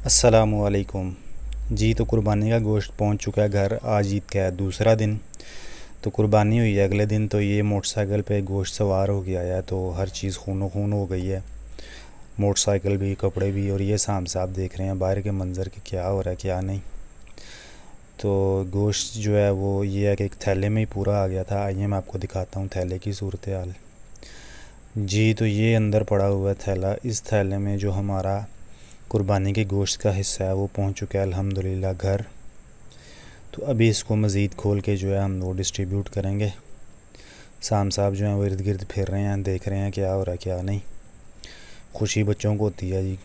अस्सलामुअलैकुम जी। तो कुर्बानी का गोश्त पहुंच चुका है घर। आज ईद का है दूसरा दिन। तो कुर्बानी हुई है अगले दिन। तो ये मोटरसाइकिल पे गोश्त सवार हो गया है, तो हर चीज़ खूनो खून हो गई है, मोटरसाइकिल भी, कपड़े भी। और ये साहब देख रहे हैं बाहर के मंज़र कि क्या हो रहा है क्या नहीं। तो गोश्त जो है वो ये है कि एक थैले में ही पूरा आ गया था। आइए मैं आपको दिखाता हूँ थैले की सूरत हाल जी। तो ये अंदर पड़ा हुआ है थैला। इस थैले में जो हमारा कुर्बानी के गोश्त का हिस्सा है वो पहुंच चुका है अल्हम्दुलिल्लाह घर। तो अभी इसको मज़ीद खोल के जो है हम वो डिस्ट्रीब्यूट करेंगे। साहब जो हैं वो इर्द गिर्द फिर रहे हैं, देख रहे हैं क्या हो रहा है क्या नहीं। खुशी बच्चों को होती है जी,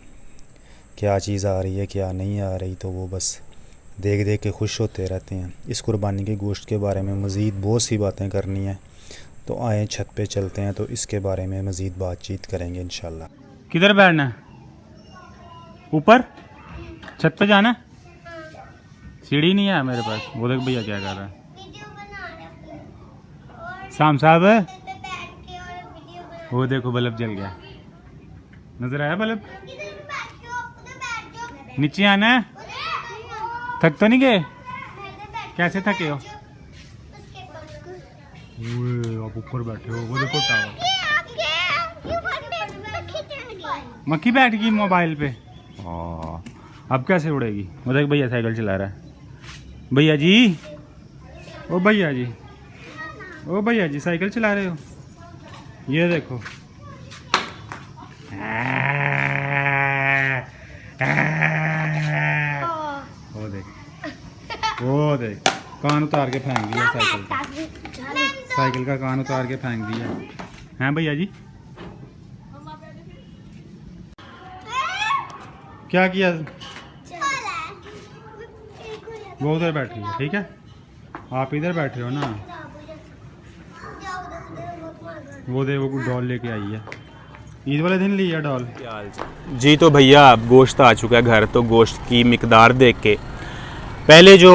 क्या चीज़ आ रही है क्या नहीं आ रही, तो वो बस देख देख के खुश होते रहते हैं। इस कुर्बानी के गोश्त के बारे में मज़ीद बहुत सी बातें करनी है, तो आए छत पे चलते हैं, तो इसके बारे में मज़ीद बातचीत करेंगे इंशाल्लाह। किधर बैठना है? ऊपर छत पे जाना है? सीढ़ी नहीं है मेरे पास। वो देख भैया क्या कर रहा है। साहब वो देखो बल्ब जल गया, नजर आया बल्ब। नीचे आना है। थक तो नहीं गए? कैसे थके हो? आप ऊपर बैठे हो, वो देखो टावर। मक्खी बैठ गई मोबाइल पे। अब कैसे उड़ेगी? वो देख भैया साइकिल चला रहा है। भैया जी, ओ भैया जी, ओ भैया जी साइकिल चला रहे हो? ये देखो, वो देख, वो देख, कान उतार के फेंक दिया साइकिल का। साइकिल का कान उतार के फेंक दिया हैं भैया जी। क्या किया? वो उधर बैठी है, ठीक है, आप इधर बैठे हो ना। वो दे, वो डॉल लेके आई है, ईद वाले दिन ली है डॉल। जी तो भैया अब गोश्त आ चुका है घर। तो गोश्त की मिकदार देख के पहले जो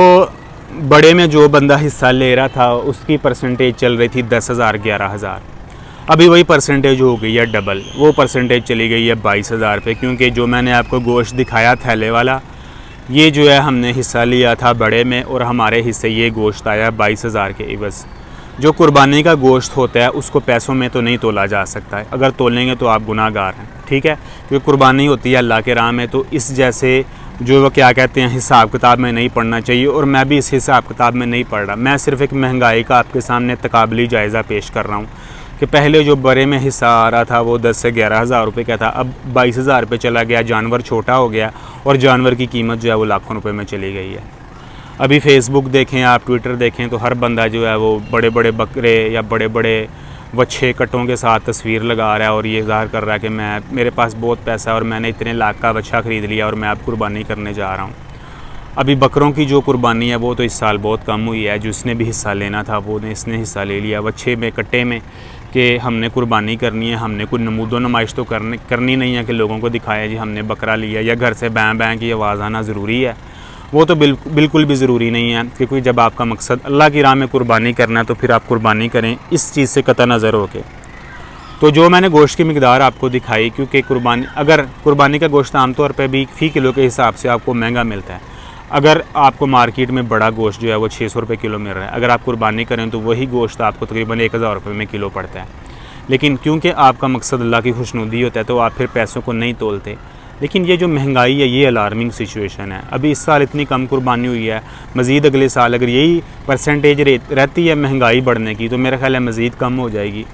बड़े में जो बंदा हिस्सा ले रहा था उसकी परसेंटेज चल रही थी 10,000 11,000। अभी वही परसेंटेज हो गई है डबल। वो परसेंटेज चली गई है 22,000 पे, क्योंकि जो मैंने आपको गोश्त दिखाया थैले वाला, ये जो है हमने हिस्सा लिया था बड़े में, और हमारे हिस्से ये गोश्त आया 22,000 के इवज़। जो कुर्बानी का गोश्त होता है उसको पैसों में तो नहीं तोला जा सकता है, अगर तोलेंगे तो आप गुनाहगार हैं, ठीक है। क्योंकि कुर्बानी होती है अल्लाह के राह में, तो इस जैसे जो वो क्या कहते हैं हिसाब किताब में नहीं पढ़ना चाहिए। और मैं भी इस हिसाब किताब में नहीं पढ़ रहा। मैं सिर्फ एक महंगाई का आपके सामने तकाबली जायज़ा पेश कर रहा हूँ कि पहले जो बड़े में हिस्सा आ रहा था वो 10 से 11,000 रुपये का था, अब 22,000 रुपये चला गया। जानवर छोटा हो गया और जानवर की कीमत जो है वो लाखों रुपये में चली गई है। अभी फेसबुक देखें आप, ट्विटर देखें, तो हर बंदा जो है वो बड़े बड़े बकरे या बड़े बड़े वच्छे कटों के साथ तस्वीर लगा रहा है और ये ज़ाहिर कर रहा है कि मेरे पास बहुत पैसा है और मैंने इतने लाख का वच्छा ख़रीद लिया और मैं अब कुर्बानी करने जा रहा हूँ। अभी बकरों की जो कुर्बानी है वो तो इस साल बहुत कम हुई है। जिसने भी हिस्सा लेना था वो इसने हिस्सा ले लिया वच्छे में, कट्टे में, कि हमने कुर्बानी करनी है। हमने कोई नमूदो नुमाइश तो करनी नहीं है कि लोगों को दिखाया जी हमने बकरा लिया, या घर से बैं बैं की आवाज़ आना ज़रूरी है। वो तो बिल्कुल भी ज़रूरी नहीं है, क्योंकि जब आपका मकसद अल्लाह की राह में कुर्बानी करना है तो फिर आप कुर्बानी करें इस चीज़ से कतई नज़र होके। तो जो मैंने गोश्त की मिकदार आपको दिखाई, क्योंकि कुर्बानी का गोश्त आमतौर पर भी फ़ी किलो के हिसाब से आपको महंगा मिलता है। अगर आपको मार्केट में बड़ा गोश्त जो है वो 600 रुपये किलो मिल रहा है, अगर आप कुर्बानी करें तो वही गोश्त आपको तकरीबन 1,000 रुपये में किलो पड़ता है। लेकिन क्योंकि आपका मकसद अल्लाह की खुशनुदी होता है तो आप फिर पैसों को नहीं तोलते। लेकिन ये जो महंगाई है ये अलार्मिंग सिचुएशन है। अभी इस साल इतनी कम कुर्बानी हुई है, मज़ीद अगले साल अगर यही परसेंटेज रहती है महंगाई बढ़ने की तो मेरा ख्याल है मज़ीद कम हो जाएगी।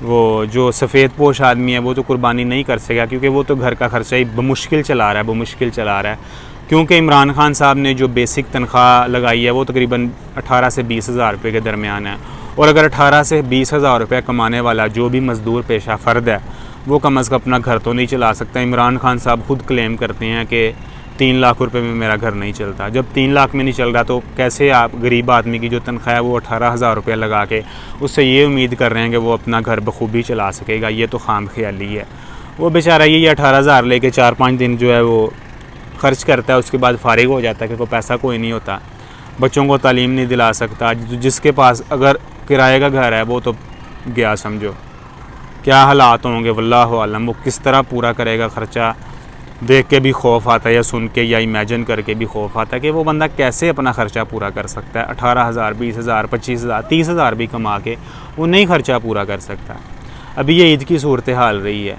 वो जो सफ़ेद पोश आदमी है वो तो कुर्बानी नहीं कर सकेगा, क्योंकि वो तो घर का खर्चा ही बमुश्किल चला रहा है। क्योंकि इमरान खान साहब ने जो बेसिक तनख्वाह लगाई है वो तकरीबन 18 से 20,000 रुपये के दरमियान है। और अगर 18 से 20,000 रुपये कमाने वाला जो भी मज़दूर पेशा फ़र्द है वो कम अज़ कम अपना घर तो नहीं चला सकता। इमरान खान साहब खुद क्लेम करते हैं कि 3 लाख रुपये में मेरा घर नहीं चलता। जब 3 लाख में नहीं चल रहा तो कैसे आप गरीब आदमी की जो तनख्वाह है वो 18,000 रुपये लगा के उससे ये उम्मीद कर रहे हैं कि वो अपना घर बखूबी चला सकेगा? ये तो खाम ख्याली है। वो बेचारा ये 18,000 लेके 4-5 दिन जो है वो ख़र्च करता है, उसके बाद फ़ारिग हो जाता है कि कोई पैसा कोई नहीं होता। बच्चों को तालीम नहीं दिला सकता। जिसके पास अगर किराए का घर है वो तो गया समझो। क्या हालात होंगे वल्लाहु आलम, वो किस तरह पूरा करेगा ख़र्चा। देख के भी खौफ आता है, या सुन के या इमेजिन करके भी खौफ आता है कि वो बंदा कैसे अपना ख़र्चा पूरा कर सकता है। 18,000, 20,000, 25,000, 30,000 भी कमा के वो नहीं ख़र्चा पूरा कर सकता। अभी ये ईद की सूरत हाल रही है,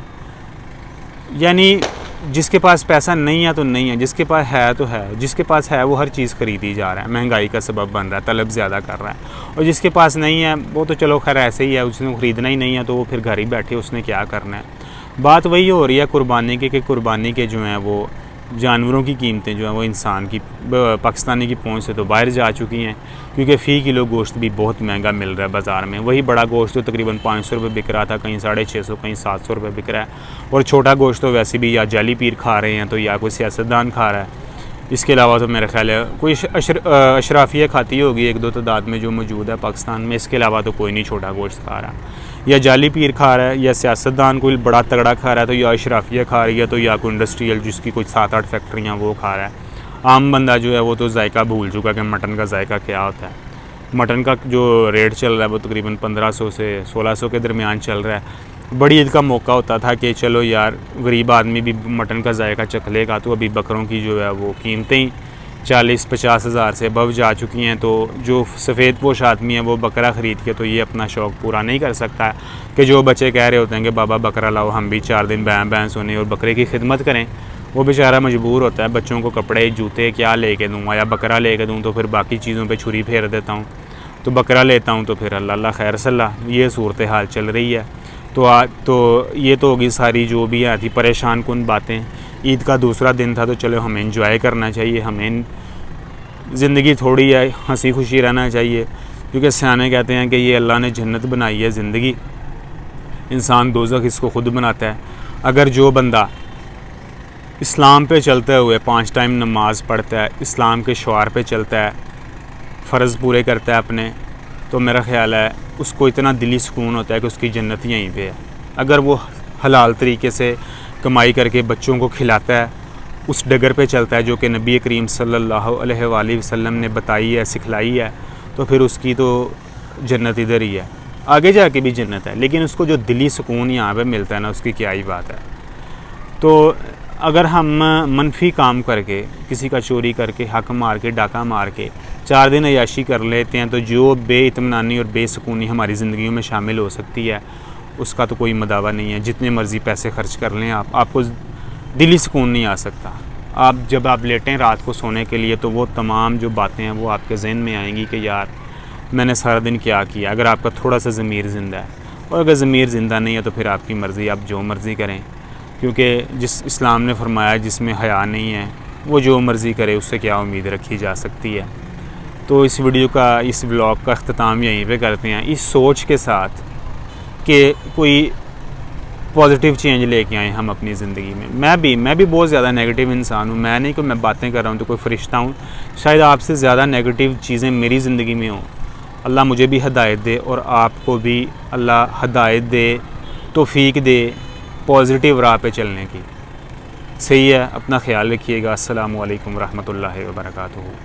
यानी जिसके पास पैसा नहीं है तो नहीं है, जिसके पास है तो है, जिसके पास है वो हर चीज़ ख़रीदी जा रहा है, महंगाई का सबब बन रहा है, तलब ज़्यादा कर रहा है। और जिसके पास नहीं है वो तो चलो खैर ऐसे ही है, उसने ख़रीदना ही नहीं है तो वो फिर घर ही बैठे उसने क्या करना है। बात वही हो रही है कुर्बानी की, कि कुर्बानी के जो हैं वो जानवरों की कीमतें जो हैं वो इंसान की पाकिस्तानी की पहुंच से तो बाहर जा चुकी हैं, क्योंकि फ़ी किलो गोश्त भी बहुत महंगा मिल रहा है बाज़ार में। वही बड़ा गोश्त तो तकरीबन 500 रुपये बिक रहा था, कहीं 650, कहीं 700 रुपये बिक रहा है। और छोटा गोश्त तो वैसे भी या जाली पीर खा रहे हैं तो या कोई सियासतदान खा रहा है। इसके अलावा तो मेरा ख्याल है कोई अशराफिया खाती होगी 1-2 तादाद में जो मौजूद है पाकिस्तान में। इसके अलावा तो कोई नहीं छोटा गोश्त खा रहा, या जाली पीर खा रहा है, या सियासतदान कोई बड़ा तगड़ा खा रहा है तो या अशराफिया खा रही है, तो या कोई इंडस्ट्रियल जिसकी कोई 7-8 फैक्ट्रियाँ वो खा रहा है। आम बंदा जो है वो तो जायका भूल चुका कि मटन का जायका क्या होता है। मटन का जो रेट चल रहा है वो तकरीबन 1500 से 1600 के दरमियान चल रहा है। बड़ी ईद का मौका होता था कि चलो यार गरीब आदमी भी मटन का जायका चख लेगा, तो अभी बकरों की जो है वो कीमतें ही 40-50 हज़ार से अबव जा चुकी हैं। तो जो सफ़ेद पोश आदमी है वो बकरा ख़रीद के तो ये अपना शौक़ पूरा नहीं कर सकता है कि जो बच्चे कह रहे होते हैं कि बाबा बकरा लाओ, हम भी 4 दिन बैं सोने और बकरे की खिदमत करें। वो बेचारा मजबूर होता है, बच्चों को कपड़े जूते क्या लेके दूँगा, या बकरा लेके दूँ तो फिर बाकी चीज़ों पे छुरी फेर देता हूँ, तो बकरा लेता हूँ तो फिर अल्लाह खैर सल्ला। ये सूरत हाल चल रही है। तो ये तो होगी सारी जो भी थी परेशान कुन बातें। ईद का दूसरा दिन था तो चलो हमें एंजॉय करना चाहिए, हमें ज़िंदगी थोड़ी है हंसी खुशी रहना चाहिए, क्योंकि सियाने कहते हैं कि ये अल्लाह ने जन्नत बनाई है ज़िंदगी, इंसान दोज़ख इसको ख़ुद बनाता है। अगर जो बंदा इस्लाम पे चलते हुए 5 टाइम नमाज़ पढ़ता है, इस्लाम के शुआर पे चलता है, फ़र्ज़ पूरे करता है अपने, तो मेरा ख़्याल है उसको इतना दिली सुकून होता है कि उसकी जन्नत यहीं पे है। अगर वो हलाल तरीके से कमाई करके बच्चों को खिलाता है, उस डगर पे चलता है जो कि नबी करीम सल्लल्लाहु अलैहि वसल्लम ने बताई है, सिखलाई है, तो फिर उसकी तो जन्नत इधर ही है, आगे जाके भी जन्नत है। लेकिन उसको जो दिली सुकून यहाँ पे मिलता है ना, उसकी क्या ही बात है। तो अगर हम मनफी काम करके, किसी का चोरी करके, हक मार के, डाका मार के 4 दिन अयाशी कर लेते हैं, तो जो बेइत्मीनानी और बेसुकूनी हमारी ज़िंदगियों में शामिल हो सकती है उसका तो कोई मदावा नहीं है। जितने मर्ज़ी पैसे खर्च कर लें आपको दिली सुकून नहीं आ सकता। जब आप लेटें रात को सोने के लिए तो वो तमाम जो बातें हैं वो आपके जहन में आएंगी कि यार मैंने सारा दिन क्या किया। अगर आपका थोड़ा सा ज़मीर ज़िंदा है, और अगर ज़मीर ज़िंदा नहीं है तो फिर आपकी मर्ज़ी, आप जो मर्ज़ी करें, क्योंकि जिस इस्लाम ने फरमाया जिसमें हया नहीं है वो जो मर्ज़ी करे, उससे क्या उम्मीद रखी जा सकती है। तो इस वीडियो का, इस व्लॉग का अख्ताम यहीं पे करते हैं, इस सोच के साथ कि कोई पॉजिटिव चेंज लेके आए हम अपनी ज़िंदगी में। मैं भी बहुत ज़्यादा नेगेटिव इंसान हूँ। मैं नहीं कि मैं बातें कर रहा हूँ तो कोई फ़रिश्ता हूँ, शायद आपसे ज़्यादा नेगेटिव चीज़ें मेरी ज़िंदगी में हों। अल्लाह मुझे भी हिदायत दे और आपको भी अल्लाह हिदायत दे, तौफ़ीक दे पॉजिटिव राह पे चलने की। सही है, अपना ख्याल रखिएगा। अस्सलामु अलैकुम रहमतुल्लाहि व बरकातुहू।